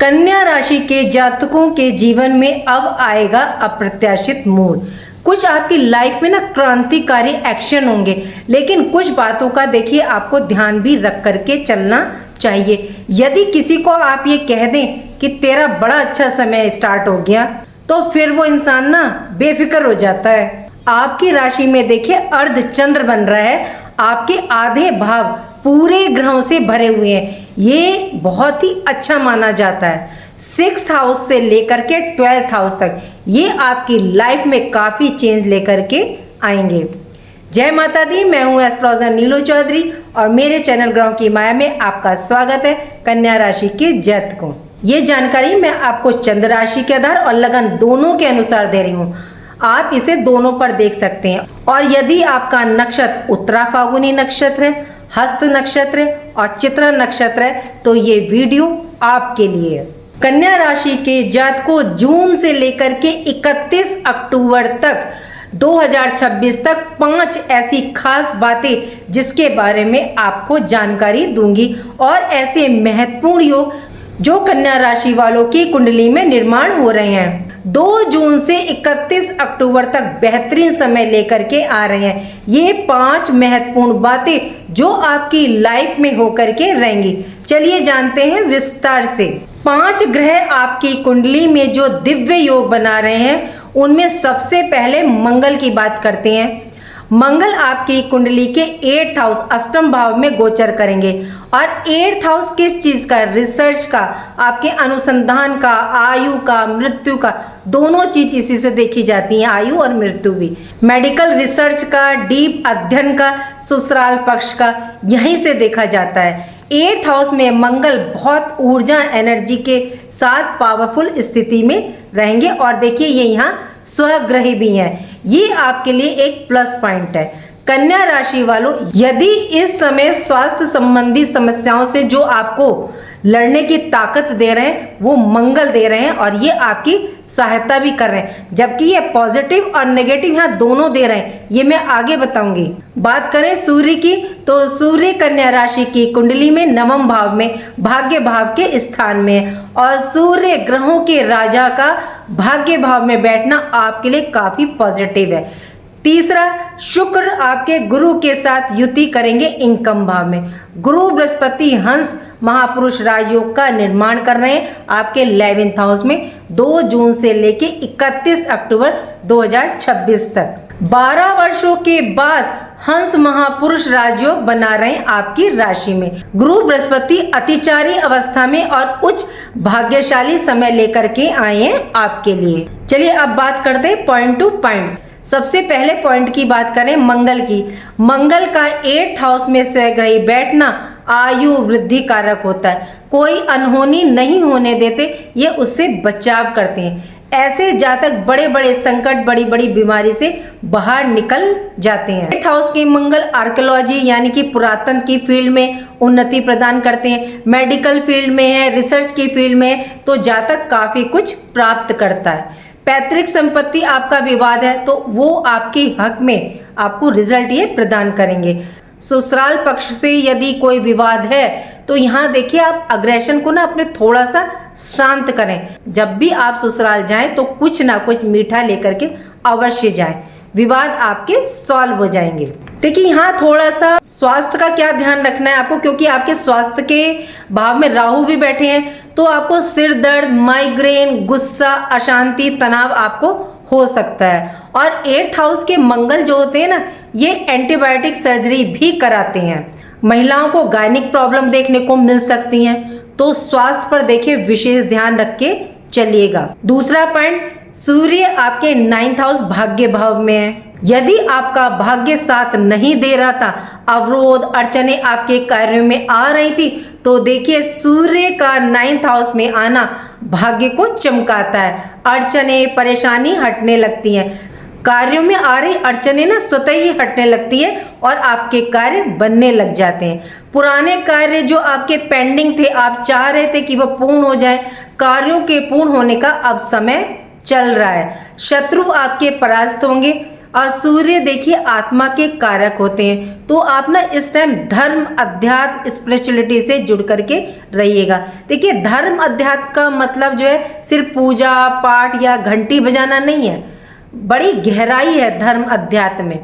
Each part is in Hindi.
कन्या राशि के जातकों के जीवन में अब आएगा अप्रत्याशित मोड़। कुछ आपकी लाइफ में ना क्रांतिकारी एक्शन होंगे, लेकिन कुछ बातों का देखिए आपको ध्यान भी रख करके चलना चाहिए। यदि किसी को आप ये कह दें कि तेरा बड़ा अच्छा समय स्टार्ट हो गया, तो फिर वो इंसान ना बेफिक्र हो जाता है। आपकी राशि में देखिए अर्धचंद्र बन रहा है, आपके आधे भाव पूरे ग्रहों से भरे हुए हैं। ये बहुत ही अच्छा माना जाता है। 6th हाउस से लेकर के 12th हाउस तक ये आपकी लाइफ में काफी चेंज लेकर के आएंगे। जय माता दी, मैं हूं एस्ट्रोलॉजर नीलू चौधरी और मेरे चैनल ग्रहों की माया में आपका स्वागत है। कन्या राशि के जातकों, ये जानकारी मैं आपको चंद्र राशि के आधार और लगन दोनों के अनुसार दे रही हूँ। आप इसे दोनों पर देख सकते हैं। और यदि आपका नक्षत्र उत्तरा फाल्गुनी नक्षत्र है, हस्त नक्षत्र है और चित्रा नक्षत्र है, तो ये वीडियो आपके लिए है। कन्या राशि के जातकों, जून से लेकर के 31 अक्टूबर तक 2026 तक 5 ऐसी खास बातें जिसके बारे में आपको जानकारी दूंगी और ऐसे महत्वपूर्ण योग जो कन्या राशि वालों की कुंडली में निर्माण हो रहे हैं। 2 जून से 31 अक्टूबर तक बेहतरीन समय लेकर के आ रहे हैं। ये 5 महत्वपूर्ण बातें जो आपकी लाइफ में होकर के रहेंगी। चलिए जानते हैं विस्तार से। 5 ग्रह आपकी कुंडली में जो दिव्य योग बना रहे हैं, उनमें सबसे पहले मंगल की बात करते हैं। मंगल आपकी कुंडली के 8th हाउस अष्टम भाव में गोचर करेंगे। और 8th हाउस किस चीज का? रिसर्च का, आपके अनुसंधान का, आयु का, मृत्यु का, दोनों चीज इसी से देखी जाती हैं। आयु और मृत्यु भी, मेडिकल रिसर्च का, डीप अध्ययन का, ससुराल पक्ष का, यहीं से देखा जाता है। 8th हाउस में मंगल बहुत ऊर्जा एनर्जी के साथ पावरफुल स्थिति में रहेंगे। और देखिए ये यहाँ स्वग्रही भी हैं। ये आपके लिए एक प्लस पॉइंट है। कन्या राशि वालों, यदि इस समय स्वास्थ्य संबंधी समस्याओं से जो आपको लड़ने की ताकत दे रहे हैं, वो मंगल दे रहे हैं और ये आपकी सहायता भी कर रहे हैं। जबकि ये पॉजिटिव और नेगेटिव यहाँ दोनों दे रहे हैं, ये मैं आगे बताऊंगी। बात करें सूर्य की, तो सूर्य कन्या राशि की कुंडली में 9वें भाव में भाग्य भाव के स्थान में है। और सूर्य ग्रहों के राजा का भाग्य भाव में बैठना आपके लिए काफी पॉजिटिव है। तीसरा, शुक्र आपके गुरु के साथ युति करेंगे इनकम भाव में। गुरु बृहस्पति हंस महापुरुष राजयोग का निर्माण कर रहे हैं आपके 11th हाउस में 2 जून से लेके 31 अक्टूबर 2026 तक। 12 वर्षों के बाद हंस महापुरुष राजयोग बना रहे हैं आपकी राशि में। गुरु बृहस्पति अतिचारी अवस्था में और उच्च भाग्यशाली समय लेकर के आए हैं आपके लिए। चलिए अब बात करते हैं पॉइंट टू पॉइंट। सबसे पहले पॉइंट की बात करें मंगल की। मंगल का 8th हाउस में स्वग्रही बैठना आयु वृद्धि कारक होता है। कोई अनहोनी नहीं होने देते, ये उससे बचाव करते हैं। ऐसे जातक बड़े बड़े संकट, बड़ी बड़ी बीमारी से बाहर निकल जाते हैं। 8th हाउस के मंगल आर्कियोलॉजी यानी कि पुरातन की फील्ड में उन्नति प्रदान करते हैं। मेडिकल फील्ड में है, रिसर्च की फील्ड में है, तो जातक काफी कुछ प्राप्त करता है। पैतृक संपत्ति आपका विवाद है, तो वो आपके हक में आपको रिजल्ट ये प्रदान करेंगे। ससुराल पक्ष से यदि कोई विवाद है, तो यहाँ देखिए आप अग्रेशन को ना अपने थोड़ा सा शांत करें। जब भी आप ससुराल जाएं तो कुछ ना कुछ मीठा लेकर के अवश्य जाएं, विवाद आपके सॉल्व हो जाएंगे। देखिए यहाँ थोड़ा सा स्वास्थ्य का क्या ध्यान रखना है आपको, क्योंकि आपके स्वास्थ्य के भाव में राहु भी बैठे हैं, तो आपको सिर दर्द, माइग्रेन, गुस्सा, अशांति, तनाव आपको हो सकता है। और 8th हाउस के मंगल जो होते हैं ना, ये एंटीबायोटिक सर्जरी भी कराते हैं। महिलाओं को गायनिक प्रॉब्लम देखने को मिल सकती हैं, तो स्वास्थ्य पर देखिए विशेष ध्यान रख के चलिएगा। दूसरा पॉइंट, सूर्य आपके 9th हाउस भाग्य भाव में है। यदि आपका भाग्य साथ नहीं दे रहा था, अवरोध अड़चने आपके कार्यों में आ रही थी, तो देखिए सूर्य का 9th हाउस में आना भाग्य को चमकाता है। अड़चने परेशानी हटने लगती हैं, कार्यों में आ रही अड़चने ना स्वतः ही हटने लगती है और आपके कार्य बनने लग जाते हैं। पुराने कार्य जो आपके पेंडिंग थे, आप चाह रहे थे कि वह पूर्ण हो जाए, कार्यों के पूर्ण होने का अब समय चल रहा है। शत्रु आपके परास्त होंगे, और सूर्य देखिए आत्मा के कारक होते हैं, तो आप ना इस टाइम धर्म अध्यात्म स्पिरिचुअलिटी से जुड़ करके रहिएगा। देखिए धर्म अध्यात्म का मतलब जो है सिर्फ पूजा पाठ या घंटी बजाना नहीं है, बड़ी गहराई है धर्म अध्यात्म में।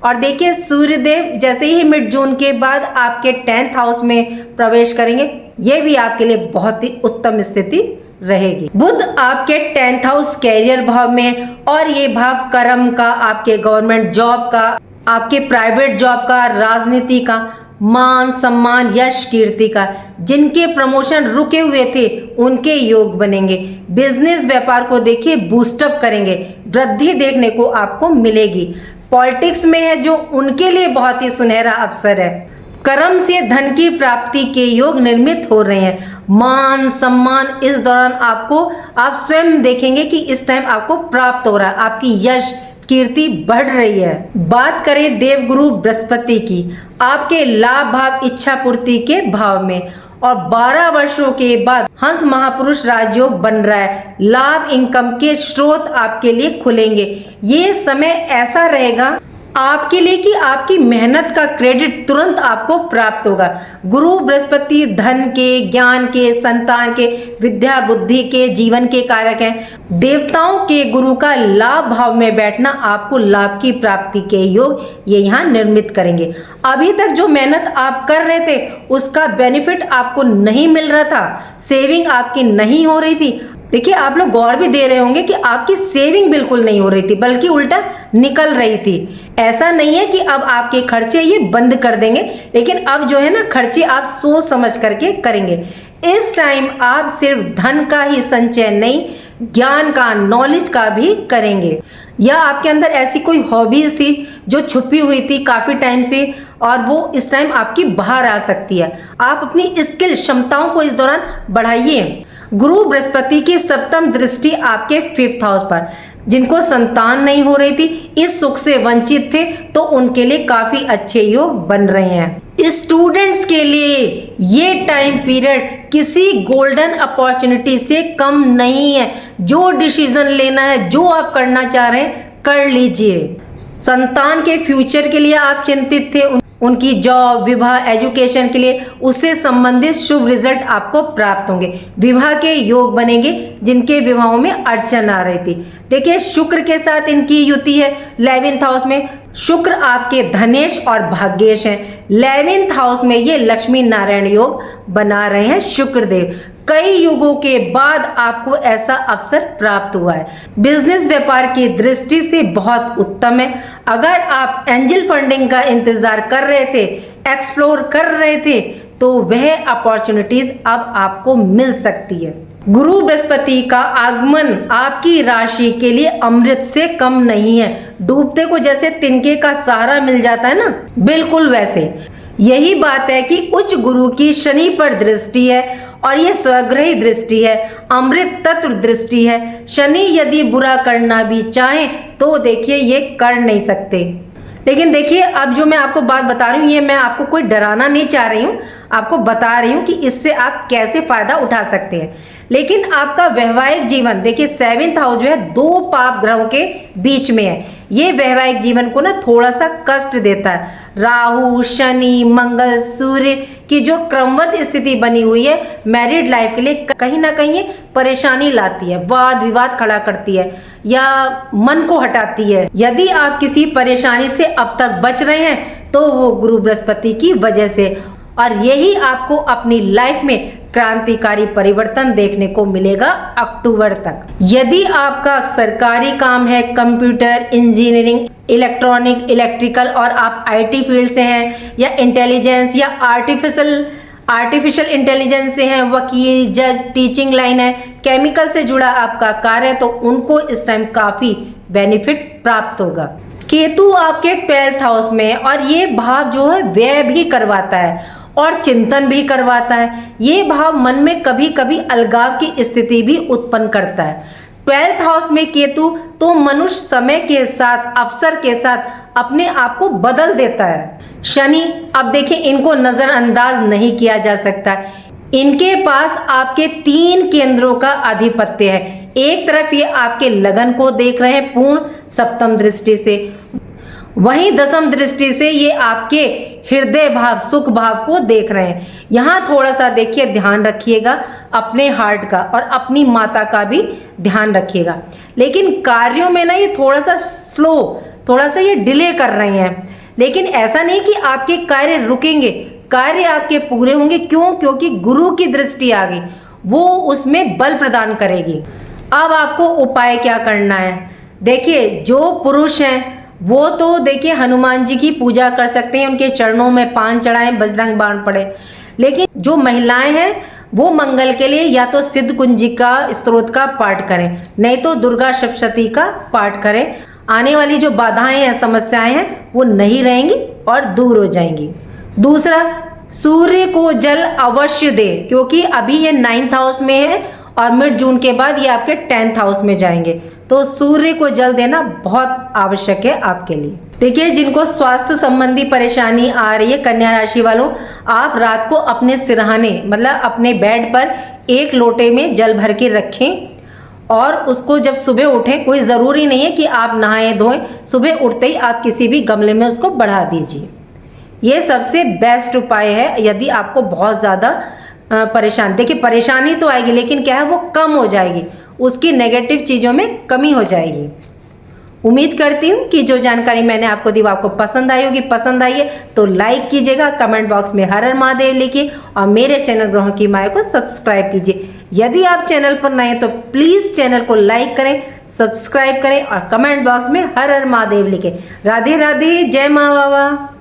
और देखिए सूर्यदेव जैसे ही मिड जून के बाद आपके 10th हाउस में प्रवेश करेंगे, ये भी आपके लिए बहुत ही उत्तम स्थिति रहेगी। बुध आपके 10th हाउस कैरियर भाव में, और ये भाव कर्म का, आपके गवर्नमेंट जॉब का, आपके प्राइवेट जॉब का, राजनीति का, मान सम्मान यश कीर्ति का, जिनके प्रमोशन रुके हुए थे उनके योग बनेंगे। बिजनेस व्यापार को देखिए बूस्टअप करेंगे, वृद्धि देखने को आपको मिलेगी। पॉलिटिक्स में है जो, उनके लिए बहुत ही सुनहरा अवसर है। कर्म से धन की प्राप्ति के योग निर्मित हो रहे हैं। मान सम्मान इस दौरान आपको, आप स्वयं देखेंगे कि इस टाइम आपको प्राप्त हो रहा है, आपकी यश कीर्ति बढ़ रही है। बात करें देवगुरु बृहस्पति की, आपके लाभ भाव इच्छा पूर्ति के भाव में, और 12 वर्षों के बाद हंस महापुरुष राजयोग बन रहा है। लाभ इनकम के स्रोत आपके लिए खुलेंगे। ये समय ऐसा रहेगा आपके लिए कि आपकी मेहनत का क्रेडिट तुरंत आपको प्राप्त होगा। गुरु बृहस्पति धन के, ज्ञान के, संतान के, विद्या बुद्धि के, जीवन के कारक हैं। देवताओं के गुरु का लाभ भाव में बैठना आपको लाभ की प्राप्ति के योग ये यहाँ निर्मित करेंगे। अभी तक जो मेहनत आप कर रहे थे उसका बेनिफिट आपको नहीं मिल रहा था, सेविंग आपकी नहीं हो रही थी। देखिए आप लोग गौर भी दे रहे होंगे कि आपकी सेविंग बिल्कुल नहीं हो रही थी, बल्कि उल्टा निकल रही थी। ऐसा नहीं है कि अब आपके खर्चे ये बंद कर देंगे, लेकिन अब जो है ना खर्चे आप सोच समझ करके करेंगे। इस टाइम आप सिर्फ धन का ही संचय नहीं, ज्ञान का, नॉलेज का भी करेंगे। या आपके अंदर ऐसी कोई हॉबीज थी जो छुपी हुई थी काफी टाइम से, और वो इस टाइम आपकी बाहर आ सकती है। आप अपनी स्किल क्षमताओं को इस दौरान बढ़ाइए। गुरु बृहस्पति की सप्तम दृष्टि आपके 5th हाउस पर, जिनको संतान नहीं हो रही थी, इस सुख से वंचित थे, तो उनके लिए काफी अच्छे योग बन रहे हैं। स्टूडेंट्स के लिए ये टाइम पीरियड किसी गोल्डन अपॉर्चुनिटी से कम नहीं है। जो डिसीजन लेना है, जो आप करना चाह रहे हैं, कर लीजिए। संतान के फ्यूचर के लिए आप चिंतित थे, उनकी जॉब, विवाह, एजुकेशन के लिए उससे संबंधित शुभ रिजल्ट आपको प्राप्त होंगे। विवाह के योग बनेंगे जिनके विवाहों में अड़चन आ रही थी। देखिए शुक्र के साथ इनकी युति है 11th हाउस में। शुक्र आपके धनेश और भाग्येश हैं। 11th हाउस में ये लक्ष्मी नारायण योग बना रहे हैं शुक्रदेव। कई युगों के बाद आपको ऐसा अवसर प्राप्त हुआ है। बिजनेस व्यापार की दृष्टि से बहुत उत्तम है। अगर आप एंजल फंडिंग का इंतजार कर रहे थे, एक्सप्लोर कर रहे थे, तो वह अपॉर्चुनिटीज अब आपको मिल सकती है। गुरु बृहस्पति का आगमन आपकी राशि के लिए अमृत से कम नहीं है। डूबते को जैसे तिनके का सहारा मिल जाता है ना, बिल्कुल वैसे यही बात है कि उच्च गुरु की शनि पर दृष्टि है, और ये स्वग्रही दृष्टि है, अमृत तत्व दृष्टि है। शनि यदि बुरा करना भी चाहें तो देखिए ये कर नहीं सकते। लेकिन देखिए अब जो मैं आपको बात बता रही हूँ, ये मैं आपको कोई डराना नहीं चाह रही हूँ, आपको बता रही हूँ कि इससे आप कैसे फायदा उठा सकते हैं। लेकिन आपका वैवाहिक जीवन देखिए 7th हाउस जो है 2 पाप ग्रहों के बीच में है। ये वैवाहिक जीवन को ना थोड़ा सा कष्ट देता है। राहु, शनि, मंगल, सूर्य की जो क्रमबद्ध स्थिति बनी हुई है मैरिड लाइफ के लिए कहीं ना कहीं परेशानी लाती है, वाद विवाद खड़ा करती है या मन को हटाती है। यदि आप किसी परेशानी से अब तक बच रहे हैं तो वो गुरु बृहस्पति की वजह से, और यही आपको अपनी लाइफ में क्रांतिकारी परिवर्तन देखने को मिलेगा अक्टूबर तक। यदि आपका सरकारी काम है, कंप्यूटर, इंजीनियरिंग, इलेक्ट्रॉनिक, इलेक्ट्रिकल, और आप आईटी फील्ड से हैं, या इंटेलिजेंस या आर्टिफिशियल इंटेलिजेंस से हैं, वकील, जज, टीचिंग लाइन है, केमिकल से जुड़ा आपका कार्य है, तो उनको इस टाइम काफी बेनिफिट प्राप्त होगा। केतु आपके 12th हाउस में, और ये भाव जो है व्यय भी करवाता है और चिंतन भी करवाता है। ये भाव मन में कभी कभी अलगाव की स्थिति भी उत्पन्न करता है। 12th हाउस में केतु तो मनुष्य समय के साथ, अवसर के साथ अपने आप को बदल देता है। शनि अब देखिए इनको नजरअंदाज नहीं किया जा सकता। इनके पास आपके 3 केंद्रों का आधिपत्य है। एक तरफ ये आपके लगन को देख रहे हैं पूर्ण सप्तम दृष्टि से, वहीं दशम दृष्टि से ये आपके हृदय भाव, सुख भाव को देख रहे हैं। यहाँ थोड़ा सा देखिए ध्यान रखिएगा अपने हार्ट का और अपनी माता का भी ध्यान रखिएगा। लेकिन कार्यों में ना ये थोड़ा सा स्लो, थोड़ा सा ये डिले कर रहे हैं, लेकिन ऐसा नहीं कि आपके कार्य रुकेंगे, कार्य आपके पूरे होंगे। क्यों? क्योंकि गुरु की दृष्टि आ गई, वो उसमें बल प्रदान करेगी। अब आपको उपाय क्या करना है? देखिए, जो पुरुष हैं वो तो देखिए हनुमान जी की पूजा कर सकते हैं, उनके चरणों में पान चढ़ाएं, बजरंग बाण पढ़े। लेकिन जो महिलाएं हैं वो मंगल के लिए या तो सिद्ध कुंजिका स्तोत्र का पाठ करें, नहीं तो दुर्गा सप्तशती का पाठ करें। आने वाली जो बाधाएं हैं, समस्याएं हैं, वो नहीं रहेंगी और दूर हो जाएंगी। दूसरा, सूर्य को जल अवश्य दे, क्योंकि अभी ये 9th हाउस में है और मिड जून के बाद ये आपके 10th हाउस में जाएंगे, तो सूर्य को जल देना बहुत आवश्यक है आपके लिए। देखिए, जिनको स्वास्थ्य संबंधी परेशानी आ रही है, कन्या राशि वालों, आप रात को अपने सिरहाने मतलब अपने बेड पर 1 लोटे में जल भर के रखें और उसको जब सुबह उठें, कोई ज़रूरी नहीं है कि आप नहाएं धोएं, सुबह उठते ही आप किसी भी गमले में उसको बढ़ा दीजिए। ये सबसे बेस्ट उपाय है यदि आपको बहुत ज़्यादा परेशान। देखिए, परेशानी तो आएगी, लेकिन क्या है, वो कम हो जाएगी, उसकी नेगेटिव चीज़ों में कमी हो जाएगी। उम्मीद करती हूँ कि जो जानकारी मैंने आपको दी वो आपको पसंद आई होगी। पसंद आई है तो लाइक कीजिएगा, कमेंट बॉक्स में हर हर महादेव लिखिए और मेरे चैनल ग्रहों की माया को सब्सक्राइब कीजिए। यदि आप चैनल पर नए हैं तो प्लीज़ चैनल को लाइक करें, सब्सक्राइब करें और कमेंट बॉक्स में हर हर महादेव लिखें। राधे राधे, जय माँ बाबा।